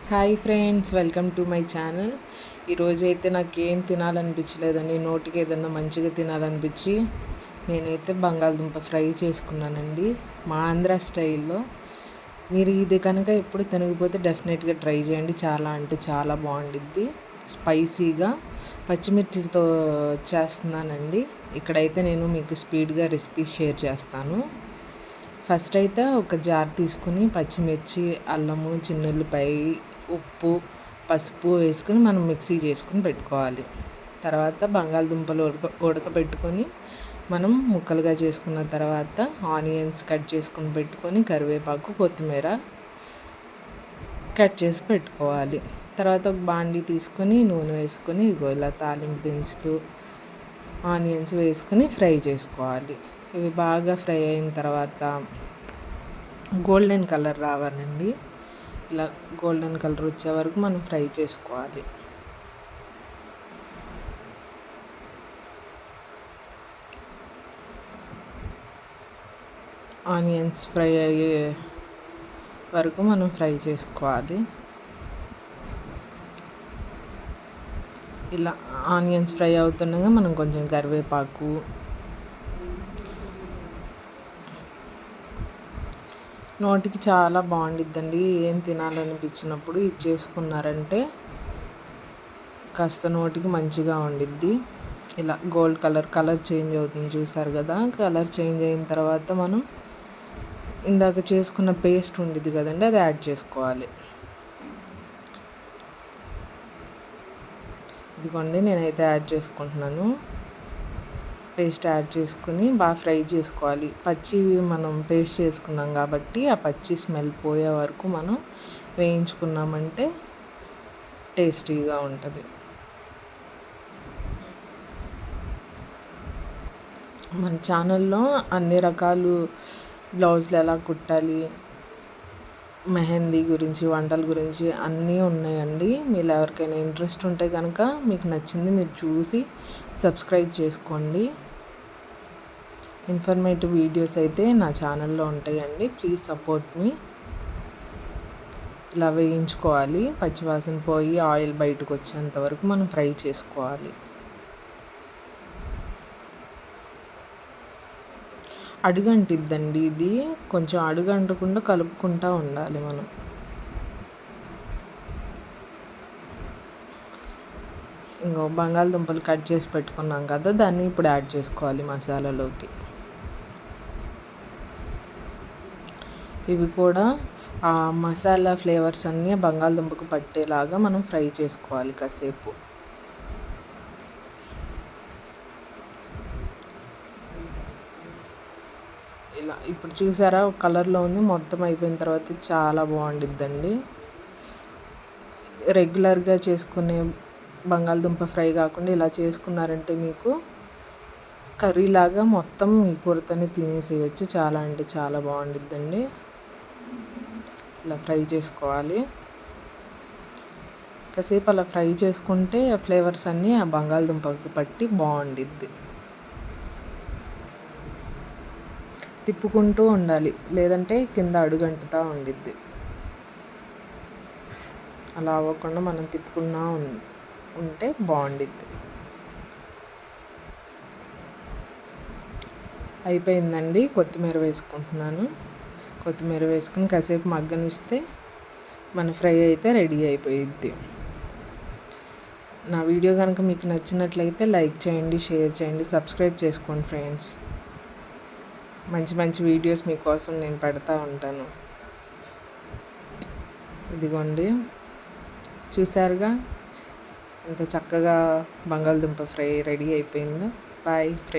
Hi friends, welcome to my channel. ఈరోజైతే నాకేం తినాలనిపించలేదండి. నోటికి ఏదన్నా మంచిగా తినాలనిపించి నేనైతే బంగాళదుంప ఫ్రై చేసుకున్నానండి, మా ఆంధ్ర స్టైల్లో. మీరు ఇది కనుక ఎప్పుడు తినకపోతే డెఫినెట్గా ట్రై చేయండి. చాలా అంటే చాలా బాగుండిద్ది. స్పైసీగా పచ్చిమిర్చితో చేస్తున్నానండి. ఇక్కడైతే నేను మీకు స్పీడ్గా రెసిపీ షేర్ చేస్తాను. ఫస్ట్ అయితే ఒక జార్ తీసుకుని పచ్చిమిర్చి, అల్లము, చిన్నుల్లిపాయ, ఉప్పు, పసుపు వేసుకుని మనం మిక్సీ చేసుకుని పెట్టుకోవాలి. తర్వాత బంగాళదుంపలు ఉడకబెట్టుకొని మనం ముక్కలుగా చేసుకున్న తర్వాత ఆనియన్స్ కట్ చేసుకుని పెట్టుకొని కరివేపాకు, కొత్తిమీర కట్ చేసి పెట్టుకోవాలి. తర్వాత ఒక బాండీ తీసుకొని నూనె వేసుకొని ఇలా తాలింపు దినుసులు, ఆనియన్స్ వేసుకొని ఫ్రై చేసుకోవాలి. ఇవి బాగా ఫ్రై అయిన తర్వాత గోల్డెన్ కలర్ రావాలండి. ఇలా గోల్డెన్ కలర్ వచ్చే వరకు మనం ఫ్రై చేసుకోవాలి. ఆనియన్స్ ఫ్రై అయ్యే వరకు మనం ఫ్రై చేసుకోవాలి. ఇలా ఆనియన్స్ ఫ్రై అవుతుండగా మనం కొంచెం కరివేపాకు, నోటికి చాలా బాగుండిద్దండి. ఏం తినాలనిపించినప్పుడు ఇది చేసుకున్నారంటే కాస్త నోటికి మంచిగా ఉండిద్ది. ఇలా గోల్డ్ కలర్ చేంజ్ అవుతుంది, చూసారు కదా. కలర్ చేంజ్ అయిన తర్వాత మనం ఇందాక చేసుకున్న పేస్ట్ ఉండిద్ది కదండి, అది యాడ్ చేసుకోవాలి. ఇదిగోండి, నేనైతే యాడ్ చేసుకుంటున్నాను. పేస్ట్ యాడ్ చేసుకుని బాగా ఫ్రై చేసుకోవాలి. పచ్చివి మనం పేస్ట్ చేసుకున్నాం కాబట్టి ఆ పచ్చి స్మెల్ పోయే వరకు మనం వేయించుకున్నామంటే టేస్టీగా ఉంటుంది. మన ఛానల్లో అన్ని రకాలు బ్లౌజులు ఎలా కుట్టాలి, మెహందీ గురించి, వంటల గురించి అన్నీ ఉన్నాయండి. మీరు ఎవరికైనా ఇంట్రెస్ట్ ఉంటే కనుక మీకు నచ్చింది మీరు చూసి సబ్స్క్రైబ్ చేసుకోండి. ఇన్ఫర్మేటివ్ వీడియోస్ అయితే నా ఛానల్లో ఉంటాయండి. ప్లీజ్ సపోర్ట్ మీ. ఇలా వేయించుకోవాలి. పచ్చివాసన పోయి ఆయిల్ బయటకు వచ్చేంత వరకు మనం ఫ్రై చేసుకోవాలి. అడుగంటిద్దండి ఇది, కొంచెం అడుగంటకుండా కలుపుకుంటూ ఉండాలి మనం. ఇంకో బంగాళదుంపలు కట్ చేసి పెట్టుకున్నాం కదా, దాన్ని ఇప్పుడు యాడ్ చేసుకోవాలి మసాలాలోకి. ఇవి కూడా ఆ మసాలా ఫ్లేవర్స్ అన్నీ బంగాళదుంపకు పట్టేలాగా మనం ఫ్రై చేసుకోవాలి కాసేపు. ఇలా ఇప్పుడు చూసారా, కలర్లో ఉంది. మొత్తం అయిపోయిన తర్వాత చాలా బాగుండిద్దండి. రెగ్యులర్గా చేసుకునే బంగాళదుంప ఫ్రై కాకుండా ఇలా చేసుకున్నారంటే మీకు కర్రీలాగా మొత్తం ఈ కూరతోనే తినేసేయచ్చు. చాలా అంటే చాలా బాగుండిద్దండి. ఇలా ఫ్రై చేసుకోవాలి. కాసేపు అలా ఫ్రై చేసుకుంటే ఆ ఫ్లేవర్స్ అన్నీ ఆ బంగాళదుంపకి పట్టి బాగుండిద్ది. తిప్పుకుంటూ ఉండాలి, లేదంటే కింద అడుగంటుతూ ఉండిద్ది. అలా అవ్వకుండా మనం తిప్పుకున్నా ఉంటే బాగుండిద్ది. అయిపోయిందండి. కొత్తిమీర వేసుకుంటున్నాను. కొత్తిమీర వేసుకుని కాసేపు మగ్గనిస్తే మన ఫ్రై అయితే రెడీ అయిపోయిద్ది. నా వీడియో కనుక మీకు నచ్చినట్లయితే లైక్ చేయండి, షేర్ చేయండి, సబ్స్క్రైబ్ చేసుకోండి ఫ్రెండ్స్. మంచి మంచి వీడియోస్ మీకోసం నేను పెడతా ఉంటాను. ఇదిగోండి, చూసారుగా ఎంత చక్కగా బంగాళదుంప ఫ్రై రెడీ అయిపోయిందో. Bye friends.